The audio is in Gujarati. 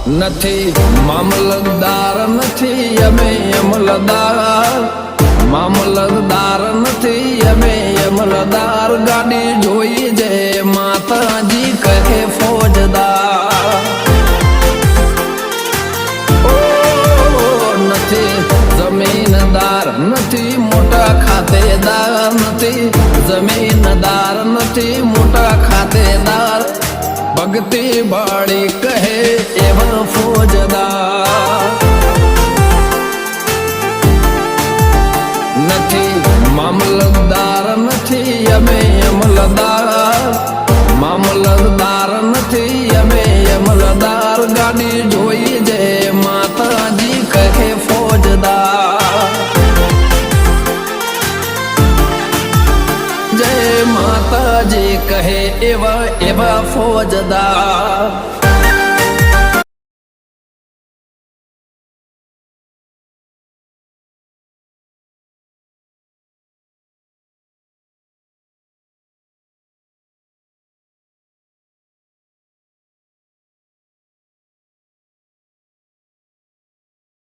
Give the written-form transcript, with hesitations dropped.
નથી મામલતદાર નથી અમે અમલદાર, મામલતદાર નથી અમે અમલદાર, ગાડી જોઈ જે માતાજી કહે ફોજદાર. ઓ નથી જમીનદાર નથી મોટા ખાતેદાર, નથી જમીનદાર નથી મોટા ખાતેદાર, ભક્તિ બાળી કહે એવા ફોજદાર. નથી મામલતદાર નથી અમે અમલદાર, મામલતદાર નથી અમે અમલદાર, ગાડી જોઈ જે માતાજી કહે ફોજદાર. જય માતાજી કહે એવા એવા ફોજદાર.